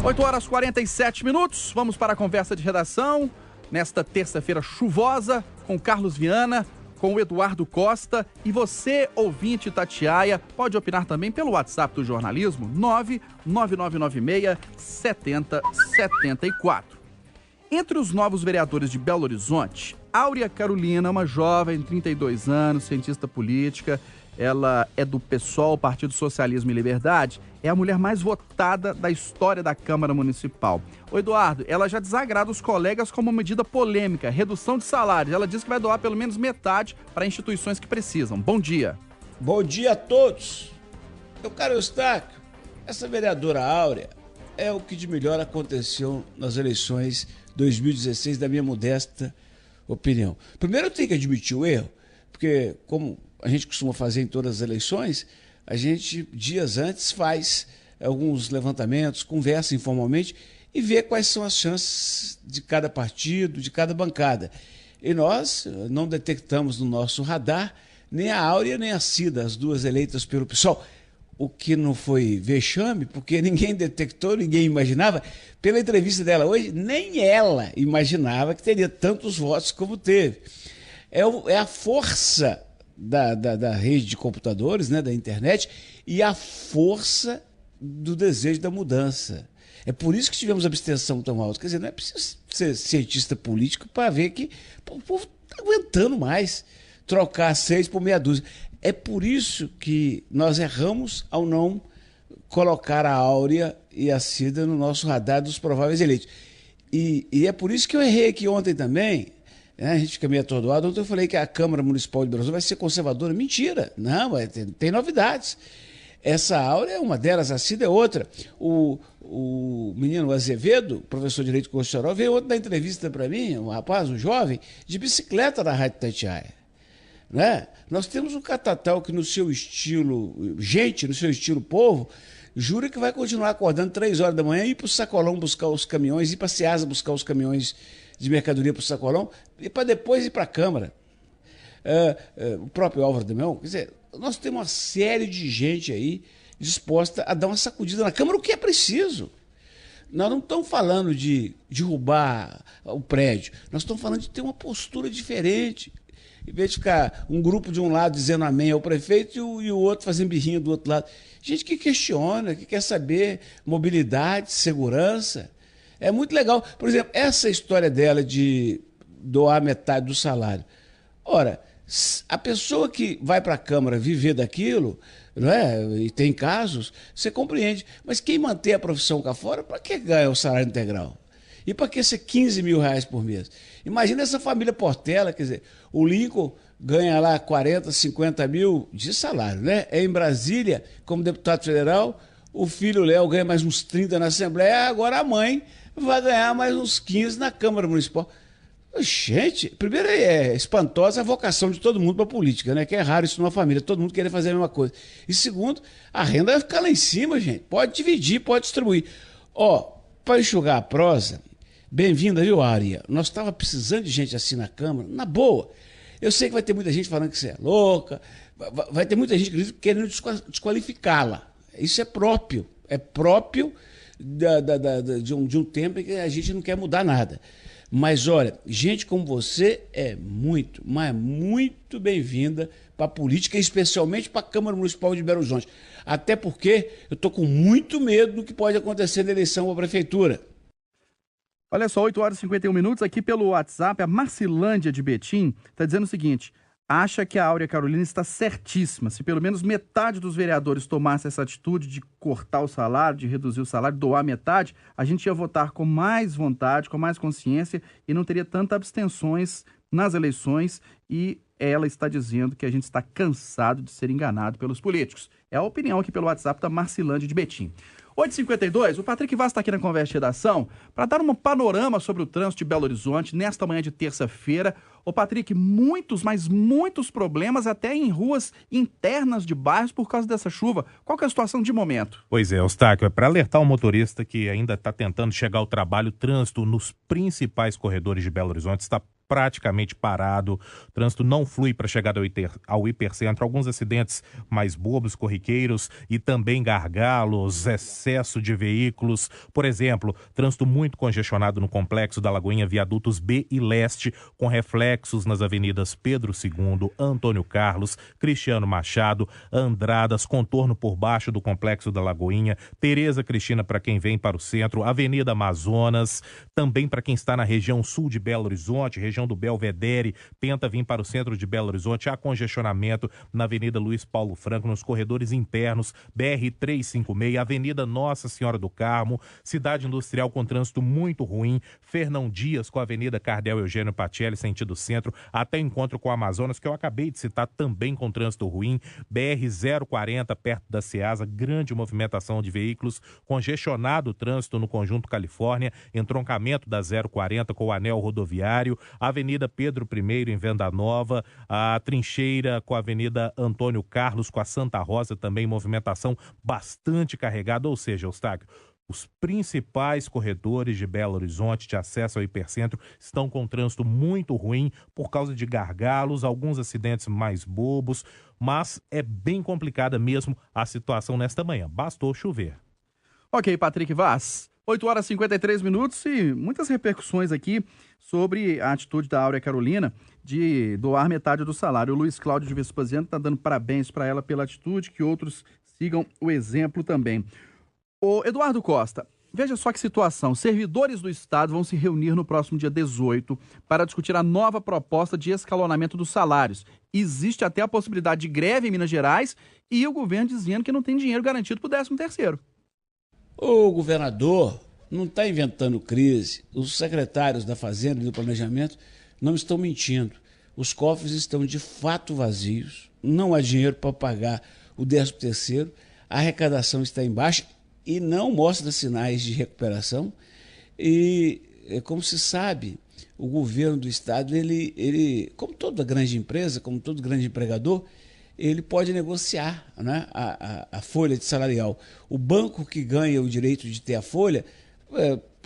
8h47, vamos para a conversa de redação, nesta terça-feira chuvosa, com Carlos Viana, com o Eduardo Costa, e você, ouvinte Itatiaia, pode opinar também pelo WhatsApp do jornalismo, 99996-7074. Entre os novos vereadores de Belo Horizonte, Áurea Carolina, uma jovem, 32 anos, cientista política, ela é do PSOL, Partido Socialismo e Liberdade, é a mulher mais votada da história da Câmara Municipal. Ô Eduardo, ela já desagrada os colegas com uma medida polêmica, redução de salários. Ela diz que vai doar pelo menos metade para instituições que precisam. Bom dia. Bom dia a todos. Meu caro Eustáquio, essa vereadora Áurea é o que de melhor aconteceu nas eleições 2016, da minha modesta opinião. Primeiro eu tenho que admitir o erro, porque como a gente costuma fazer em todas as eleições, a gente dias antes faz alguns levantamentos, conversa informalmente e vê quais são as chances de cada partido, de cada bancada. E nós não detectamos no nosso radar nem a Áurea nem a Cida, as duas eleitas pelo PSOL. O que não foi vexame, porque ninguém detectou, ninguém imaginava. Pela entrevista dela hoje, nem ela imaginava que teria tantos votos como teve. É a força da rede de computadores, né, da internet, e a força do desejo da mudança. É por isso que tivemos abstenção tão alta. Quer dizer, não é preciso ser cientista político para ver que o povo está aguentando mais trocar 6 por meia dúzia. É por isso que nós erramos ao não colocar a Áurea e a Cida no nosso radar dos prováveis eleitos. E é por isso que eu errei aqui ontem também. A gente fica meio atordoado. Ontem eu falei que a Câmara Municipal de Belo Horizonte vai ser conservadora. Mentira. Não, tem novidades. Essa Áurea é uma delas, a Cida é outra. O menino Azevedo, professor de Direito Constitucional, veio ontem dar entrevista para mim, um rapaz, um jovem, de bicicleta da Rádio Itatiaia. Né? Nós temos um catatal que no seu estilo gente, no seu estilo povo, jura que vai continuar acordando 3 horas da manhã, ir para o sacolão buscar os caminhões, ir para a Ceasa buscar os caminhões de mercadoria para o sacolão, e para depois ir para a Câmara. O próprio Álvaro de Mel, quer dizer, nós temos uma série de gente aí disposta a dar uma sacudida na Câmara, o que é preciso. Nós não estamos falando de derrubar o prédio, nós estamos falando de ter uma postura diferente. Em vez de ficar um grupo de um lado dizendo amém ao prefeito e o outro fazendo birrinha do outro lado. Gente que questiona, que quer saber mobilidade, segurança. É muito legal. Por exemplo, essa história dela de doar metade do salário. Ora, a pessoa que vai para a Câmara viver daquilo, não é? E tem casos, você compreende. Mas quem mantém a profissão cá fora, para que ganha o salário integral? E para que ser 15 mil reais por mês? Imagina essa família Portela, quer dizer, o Lincoln ganha lá 40, 50 mil de salário, né? É em Brasília, como deputado federal, o filho Léo ganha mais uns 30 na Assembleia, agora a mãe vai ganhar mais uns 15 na Câmara Municipal. Gente, primeiro é espantosa a vocação de todo mundo para a política, né? Que é raro isso numa família, todo mundo querer fazer a mesma coisa. E segundo, a renda vai ficar lá em cima, gente. Pode dividir, pode distribuir. Para enxugar a prosa, bem-vinda, viu, Áurea? Nós estávamos precisando de gente assim na Câmara, na boa. Eu sei que vai ter muita gente falando que você é louca, vai ter muita gente querendo desqualificá-la. Isso é próprio de um tempo em que a gente não quer mudar nada. Mas, olha, gente como você é muito, mas muito bem-vinda para a política, especialmente para a Câmara Municipal de Belo Horizonte. Até porque eu estou com muito medo do que pode acontecer na eleição para a Prefeitura. Olha só, 8h51, aqui pelo WhatsApp, a Marcilândia de Betim está dizendo o seguinte: acha que a Áurea Carolina está certíssima. Se pelo menos metade dos vereadores tomasse essa atitude de cortar o salário, de reduzir o salário, doar metade, a gente ia votar com mais vontade, com mais consciência e não teria tantas abstenções nas eleições. E ela está dizendo que a gente está cansado de ser enganado pelos políticos. É a opinião aqui pelo WhatsApp da Marcilândia de Betim. 8h52, o Patrick Vaz está aqui na Conversa de Redação para dar um panorama sobre o trânsito de Belo Horizonte nesta manhã de terça-feira. Ô Patrick, muitos problemas até em ruas internas de bairros por causa dessa chuva. Qual que é a situação de momento? Pois é, Eustáquio, é para alertar o motorista que ainda está tentando chegar ao trabalho. O trânsito nos principais corredores de Belo Horizonte está praticamente parado. O trânsito não flui para chegar ao hipercentro. Alguns acidentes mais bobos, corriqueiros e também gargalos, excesso de veículos. Por exemplo, trânsito muito congestionado no complexo da Lagoinha, viadutos B e Leste, com reflexos nas avenidas Pedro II, Antônio Carlos, Cristiano Machado, Andradas, contorno por baixo do complexo da Lagoinha, Tereza Cristina para quem vem para o centro, Avenida Amazonas, também para quem está na região sul de Belo Horizonte, região do Belvedere, tenta vir para o centro de Belo Horizonte, há congestionamento na Avenida Luiz Paulo Franco, nos corredores internos, BR-356, Avenida Nossa Senhora do Carmo, Cidade Industrial com trânsito muito ruim, Fernão Dias com a Avenida Cardel Eugênio Patelli, sentido centro, até encontro com o Amazonas, que eu acabei de citar, também com trânsito ruim, BR-040 perto da Ceasa, grande movimentação de veículos, congestionado o trânsito no Conjunto Califórnia, entroncamento da 040 com o anel rodoviário, Avenida Pedro I em Venda Nova, a trincheira com a Avenida Antônio Carlos com a Santa Rosa, também movimentação bastante carregada, ou seja, Eustáquio, os principais corredores de Belo Horizonte de acesso ao hipercentro estão com trânsito muito ruim por causa de gargalos, alguns acidentes mais bobos, mas é bem complicada mesmo a situação nesta manhã. Bastou chover. Ok, Patrick Vaz. 8 horas e 53 minutos e muitas repercussões aqui sobre a atitude da Áurea Carolina de doar metade do salário. O Luiz Cláudio de Vespasiano está dando parabéns para ela pela atitude, que outros sigam o exemplo também. O Eduardo Costa, veja só que situação. Servidores do Estado vão se reunir no próximo dia 18 para discutir a nova proposta de escalonamento dos salários. Existe até a possibilidade de greve em Minas Gerais e o governo dizendo que não tem dinheiro garantido para o 13º. O governador não está inventando crise. Os secretários da Fazenda e do Planejamento não estão mentindo. Os cofres estão de fato vazios, não há dinheiro para pagar o 13º, a arrecadação está em baixa e não mostra sinais de recuperação. E, como se sabe, o governo do Estado, ele, como toda grande empresa, como todo grande empregador, ele pode negociar, né, a folha de salarial. O banco que ganha o direito de ter a folha,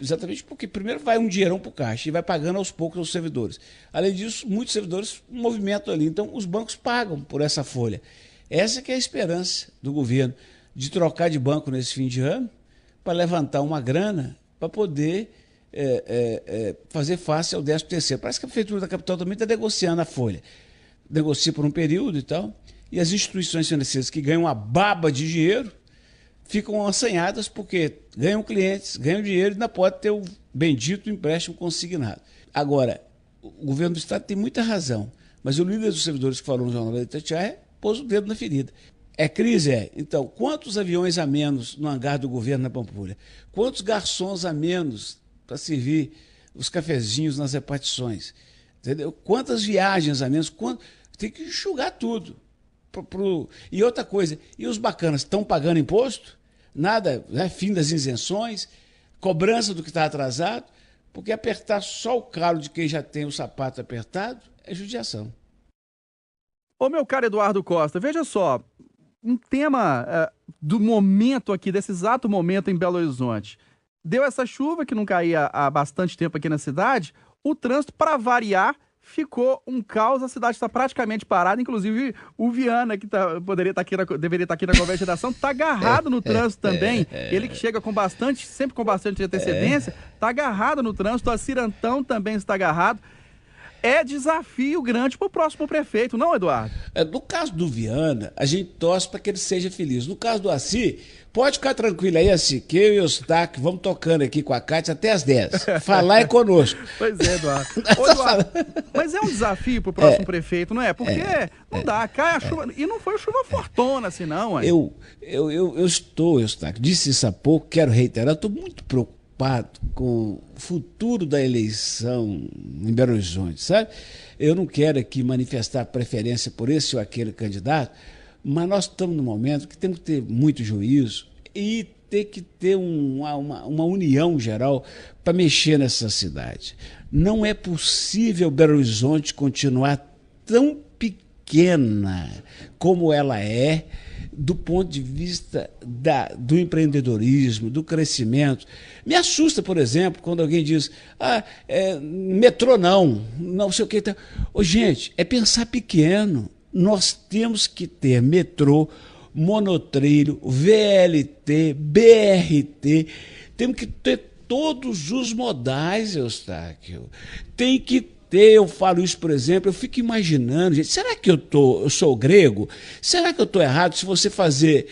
exatamente porque primeiro vai um dinheirão para o caixa e vai pagando aos poucos aos servidores. Além disso, muitos servidores movimentam ali, então os bancos pagam por essa folha. Essa que é a esperança do governo, de trocar de banco nesse fim de ano para levantar uma grana para poder fazer face ao 13º. Parece que a Prefeitura da Capital também está negociando a folha. Negocia por um período e tal, e as instituições financeiras que ganham uma baba de dinheiro ficam assanhadas porque ganham clientes, ganham dinheiro e ainda pode ter o bendito empréstimo consignado. Agora, o governo do Estado tem muita razão, mas o líder dos servidores que falou no Jornal da Itatiaia pôs o dedo na ferida. É crise? É. Então, quantos aviões a menos no hangar do governo na Pampulha? Quantos garçons a menos para servir os cafezinhos nas repartições? Entendeu? Quantas viagens a menos? Tem que enxugar tudo. E outra coisa, e os bacanas estão pagando imposto? Nada, né? Fim das isenções, cobrança do que está atrasado, porque apertar só o calo de quem já tem o sapato apertado é judiação. Ô, meu caro Eduardo Costa, veja só, um tema do momento aqui, desse exato momento em Belo Horizonte. Deu essa chuva que não caía há bastante tempo aqui na cidade, o trânsito, para variar, ficou um caos, a cidade está praticamente parada, inclusive o Viana, que deveria estar aqui na conversa de redação, está agarrado no trânsito também, ele que chega sempre com bastante antecedência, está agarrado no trânsito, a Cirantão também está agarrado. É desafio grande para o próximo prefeito, não, Eduardo? No caso do Viana, a gente torce para que ele seja feliz. No caso do Assi, pode ficar tranquilo aí, Assi, que eu e o Eustáquio vamos tocando aqui com a Cátia até as 10. Falar é conosco. Pois é, Eduardo. Ô, Eduardo, mas é um desafio para o próximo prefeito, não é? Porque não dá, cai a chuva, e não foi chuva fortuna assim, não. Ué. Eu estou, Eustáquio, disse isso há pouco, quero reiterar, estou muito preocupado com o futuro da eleição em Belo Horizonte, sabe? Eu não quero aqui manifestar preferência por esse ou aquele candidato, mas nós estamos num momento que temos que ter muito juízo e ter que ter uma união geral para mexer nessa cidade. Não é possível Belo Horizonte continuar tão pequena como ela é, do ponto de vista do empreendedorismo, do crescimento. Me assusta, por exemplo, quando alguém diz, metrô não sei o que. Gente, é pensar pequeno. Nós temos que ter metrô, monotrilho, VLT, BRT, temos que ter todos os modais, Eustáquio. Tem que ter, eu falo isso, por exemplo, eu fico imaginando, gente, será que eu sou grego? Será que eu estou errado se você fazer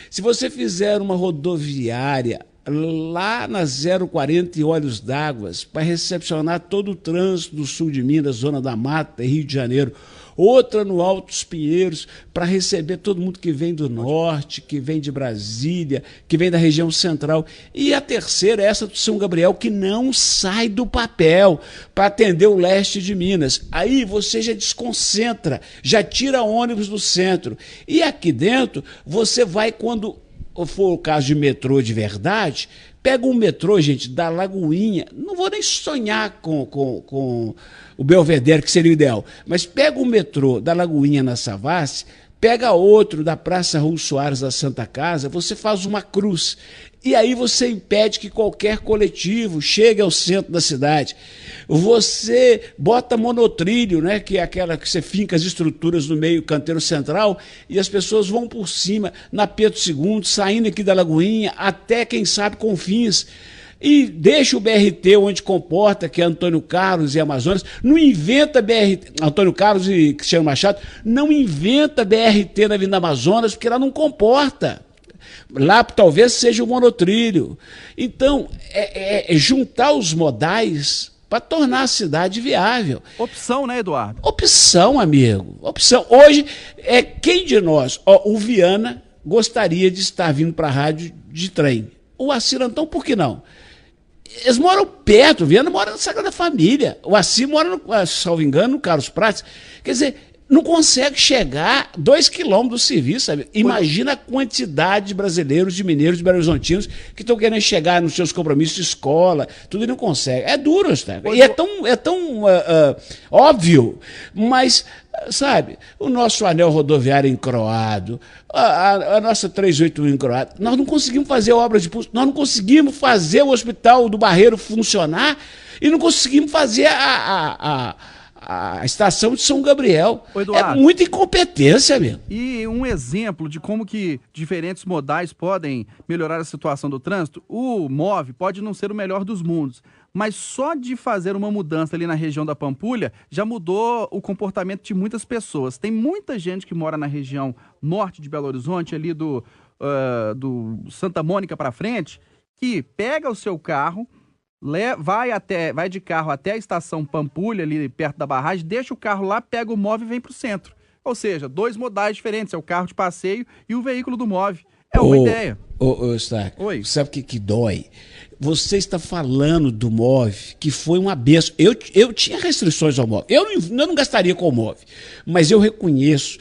se você fizer uma rodoviária lá na 040 e Olhos d'Água para recepcionar todo o trânsito do sul de Minas, Zona da Mata, Rio de Janeiro, outra no Altos Pinheiros para receber todo mundo que vem do norte, que vem de Brasília, que vem da região central, e a terceira é essa do São Gabriel, que não sai do papel para atender o leste de Minas. Aí você já desconcentra, já tira ônibus do centro, e aqui dentro você vai, quando for o caso de metrô de verdade, pega um metrô, gente, da Lagoinha, não vou nem sonhar com o Belvedere, que seria o ideal, mas pega o metrô da Lagoinha na Savassi, pega outro da Praça Raul Soares da Santa Casa, você faz uma cruz, e aí você impede que qualquer coletivo chegue ao centro da cidade. Você bota monotrilho, né, que é aquela que você finca as estruturas no meio canteiro central e as pessoas vão por cima, na Pedro II, saindo aqui da Lagoinha, até, quem sabe, Confins. E deixa o BRT onde comporta, que é Antônio Carlos e Amazonas. Não inventa BRT, Antônio Carlos e Cristiano Machado, não inventa BRT na Avenida Amazonas, porque ela não comporta. Lá talvez seja o monotrilho. Então, é juntar os modais para tornar a cidade viável. Opção, né, Eduardo? Opção, amigo. Opção. Hoje, quem de nós? O Viana gostaria de estar vindo para a rádio de trem. O Assir Antão, por que não? Eles moram perto, o Viana mora na Sagrada Família. O Assir mora, salvo engano, no Carlos Prates. Quer dizer, não consegue chegar 2 quilômetros do serviço, sabe? Imagina a quantidade de brasileiros, de mineiros, de belo-horizontinos que estão querendo chegar nos seus compromissos de escola, tudo, e não consegue. É duro, sabe? E é tão óbvio, mas, sabe, o nosso anel rodoviário encroado, a nossa 381 encroada, nós não conseguimos fazer obras de pulso, nós não conseguimos fazer o Hospital do Barreiro funcionar e não conseguimos fazer a estação de São Gabriel. É muita incompetência, mesmo. E um exemplo de como que diferentes modais podem melhorar a situação do trânsito, o MOVE pode não ser o melhor dos mundos, mas só de fazer uma mudança ali na região da Pampulha já mudou o comportamento de muitas pessoas. Tem muita gente que mora na região norte de Belo Horizonte, ali do Santa Mônica para frente, que pega o seu carro, vai de carro até a estação Pampulha, ali perto da barragem, deixa o carro lá, pega o MOVE e vem para o centro. Ou seja, 2 modais diferentes, é o carro de passeio e o veículo do MOVE. É uma ideia. Stark, oi. Sabe o que dói? Você está falando do MOVE, que foi uma benção. Eu tinha restrições ao MOVE. Eu não gastaria com o MOVE, mas eu reconheço,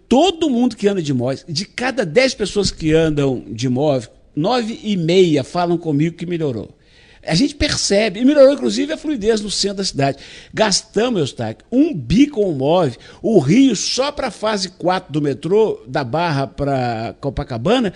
todo mundo que anda de MOVE, de cada 10 pessoas que andam de MOVE, 9,5 falam comigo que melhorou. A gente percebe, e melhorou inclusive a fluidez no centro da cidade. Gastamos, Eustáquio, 1 bi com o MOVE, o Rio, só para a fase 4 do metrô, da Barra para Copacabana,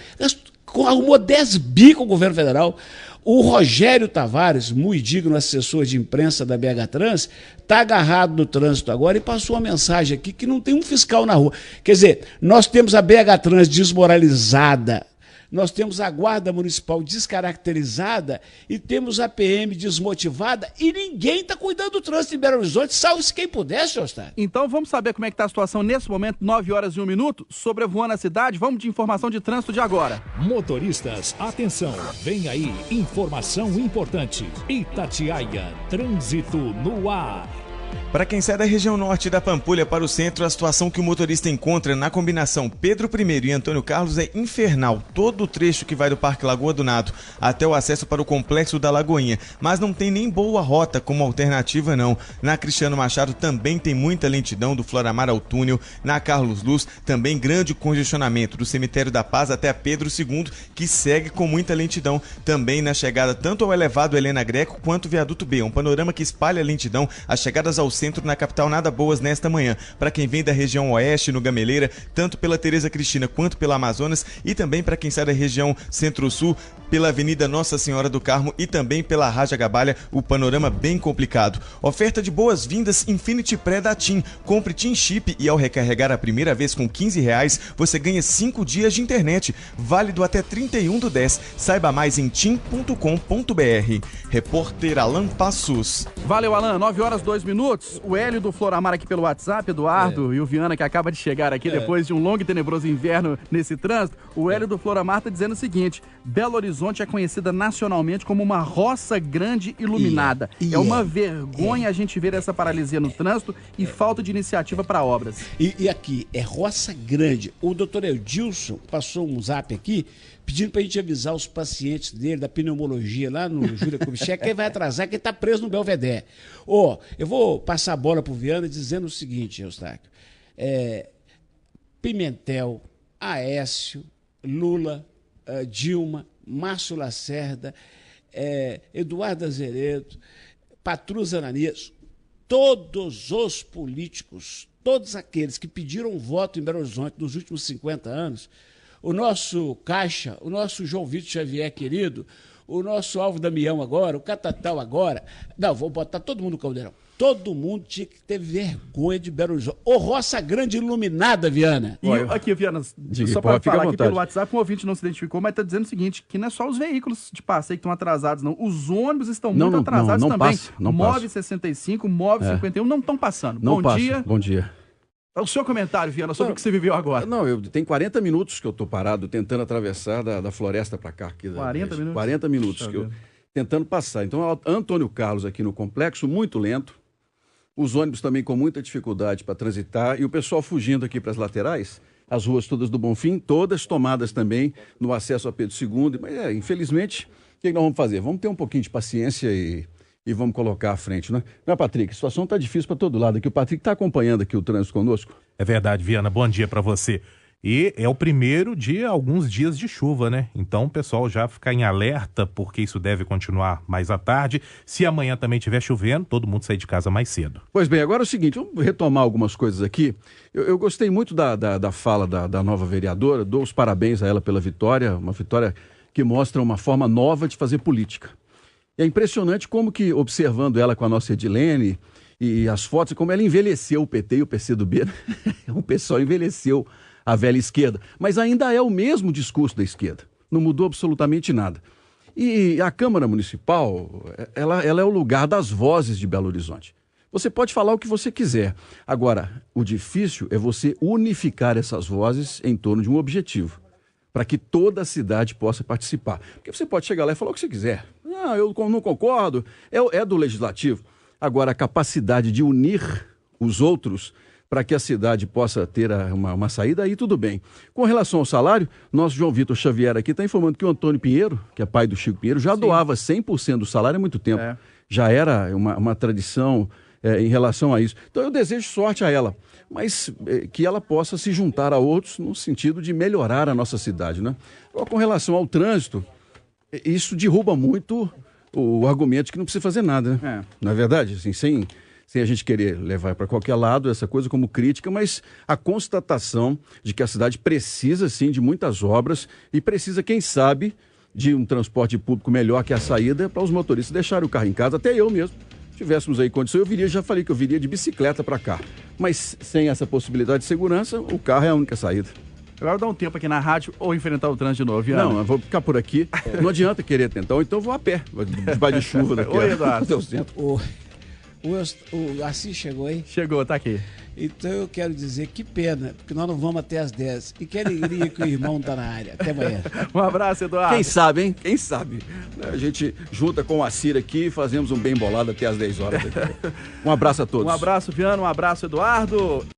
arrumou 10 bi com o governo federal. O Rogério Tavares, muito digno assessor de imprensa da BH Trans, está agarrado no trânsito agora e passou uma mensagem aqui que não tem um fiscal na rua. Quer dizer, nós temos a BH Trans desmoralizada, nós temos a Guarda Municipal descaracterizada e temos a PM desmotivada e ninguém está cuidando do trânsito em Belo Horizonte, salve-se quem puder, senhor Estado. Então vamos saber como é que está a situação nesse momento, 9h01, sobrevoando a cidade. Vamos de informação de trânsito de agora. Motoristas, atenção, vem aí, informação importante. Itatiaia, trânsito no ar. Para quem sai da região norte da Pampulha para o centro, a situação que o motorista encontra na combinação Pedro I e Antônio Carlos é infernal. Todo o trecho que vai do Parque Lagoa do Nato até o acesso para o Complexo da Lagoinha. Mas não tem nem boa rota como alternativa, não. Na Cristiano Machado também tem muita lentidão do Floramar ao túnel. Na Carlos Luz também grande congestionamento do Cemitério da Paz até a Pedro II, que segue com muita lentidão. Também na chegada tanto ao elevado Helena Greco quanto o Viaduto B. Um panorama que espalha lentidão. As chegadas ao ao centro na capital nada boas nesta manhã. Para quem vem da região oeste, no Gameleira, tanto pela Tereza Cristina quanto pela Amazonas, e também para quem sai da região centro-sul, pela Avenida Nossa Senhora do Carmo e também pela Raja Gabalha, o panorama bem complicado. Oferta de boas-vindas Infinity Pré da TIM. Compre TIM Chip e ao recarregar a primeira vez com R$15, você ganha 5 dias de internet, válido até 31/10. Saiba mais em tim.com.br. Repórter Alan Passos. Valeu, Alan. 9h02. O Hélio do Floramar aqui pelo WhatsApp, Eduardo, e o Viana que acaba de chegar aqui depois de um longo e tenebroso inverno nesse trânsito. O Hélio do Floramar está dizendo o seguinte: Belo Horizonte é conhecida nacionalmente como uma roça grande iluminada. É uma vergonha a gente ver essa paralisia no trânsito e falta de iniciativa para obras. E aqui, é roça grande. O doutor Edilson passou um zap aqui pedindo para a gente avisar os pacientes dele da pneumologia lá no Júlia Kubitschek, que ele vai atrasar, que ele está preso no Belvedere. Eu vou passar a bola para o Viana dizendo o seguinte, Eustáquio. Pimentel, Aécio, Lula, Dilma, Márcio Lacerda, Eduardo Azeredo, Patrus Ananias, todos os políticos, todos aqueles que pediram voto em Belo Horizonte nos últimos 50 anos, o nosso Caixa, o nosso João Vitor Xavier querido, o nosso Alvo Damião agora, o Catatal agora, não, vou botar todo mundo no caldeirão. Todo mundo tinha que ter vergonha de Belo Horizonte. Ô, roça grande iluminada, Viana. E aqui, Viana, só para falar aqui pelo WhatsApp, um ouvinte não se identificou, mas está dizendo o seguinte, que não é só os veículos de passeio que estão atrasados, não. Os ônibus estão muito atrasados também. MOV 65, MOV 51 não estão passando. Não Bom dia. Bom dia. O seu comentário, Viana, sobre o que você viveu agora. Tem 40 minutos que eu estou parado tentando atravessar da floresta para cá. 40 minutos? 40 minutos tentando passar. Então, Antônio Carlos aqui no complexo, muito lento. Os ônibus também com muita dificuldade para transitar e o pessoal fugindo aqui para as laterais, as ruas todas do Bonfim, todas tomadas também no acesso a Pedro II. Mas, infelizmente, o que nós vamos fazer? Vamos ter um pouquinho de paciência e vamos colocar à frente, né? Não é, Patrick? A situação está difícil para todo lado aqui. O Patrick está acompanhando aqui o trânsito conosco. É verdade, Viana. Bom dia para você. E é o primeiro de alguns dias de chuva, né? Então o pessoal já fica em alerta, porque isso deve continuar mais à tarde. Se amanhã também estiver chovendo, todo mundo sai de casa mais cedo. Pois bem, agora é o seguinte, vamos retomar algumas coisas aqui. Eu gostei muito da fala da nova vereadora, dou os parabéns a ela pela vitória, uma vitória que mostra uma forma nova de fazer política. E é impressionante como que, observando ela com a nossa Edilene e as fotos, como ela envelheceu o PT e o PCdoB, né? O pessoal envelheceu a velha esquerda, mas ainda é o mesmo discurso da esquerda, não mudou absolutamente nada. E a Câmara Municipal, ela é o lugar das vozes de Belo Horizonte. Você pode falar o que você quiser, agora, o difícil é você unificar essas vozes em torno de um objetivo, para que toda a cidade possa participar. Porque você pode chegar lá e falar o que você quiser. Eu não concordo, é do Legislativo. Agora, a capacidade de unir os outros para que a cidade possa ter uma saída, aí tudo bem. Com relação ao salário, nosso João Vitor Xavier aqui está informando que o Antônio Pinheiro, que é pai do Chico Pinheiro, já doava 100% do salário há muito tempo. Já era uma tradição em relação a isso. Então eu desejo sorte a ela, mas que ela possa se juntar a outros no sentido de melhorar a nossa cidade, né? Agora, com relação ao trânsito, isso derruba muito o argumento de que não precisa fazer nada, né? Não é verdade? Assim, sem a gente querer levar para qualquer lado essa coisa como crítica, mas a constatação de que a cidade precisa, sim, de muitas obras e precisa, quem sabe, de um transporte público melhor que a saída para os motoristas deixarem o carro em casa. Até eu mesmo, tivéssemos aí condição, já falei que eu viria de bicicleta para cá. Mas sem essa possibilidade de segurança, o carro é a única saída. Agora dá um tempo aqui na rádio ou enfrentar o trânsito de novo, Viana? Não, eu vou ficar por aqui. Não adianta querer tentar, ou então eu vou a pé, debaixo de chuva daqui. Oi, Eduardo. O Assis chegou aí? Chegou, tá aqui. Então eu quero dizer que pena, porque nós não vamos até às 10. E que alegria que o irmão tá na área. Até amanhã. Um abraço, Eduardo. Quem sabe, hein? Quem sabe? A gente junta com o Assir aqui e fazemos um bem bolado até às 10 horas. Um abraço a todos. Um abraço, Viana. Um abraço, Eduardo.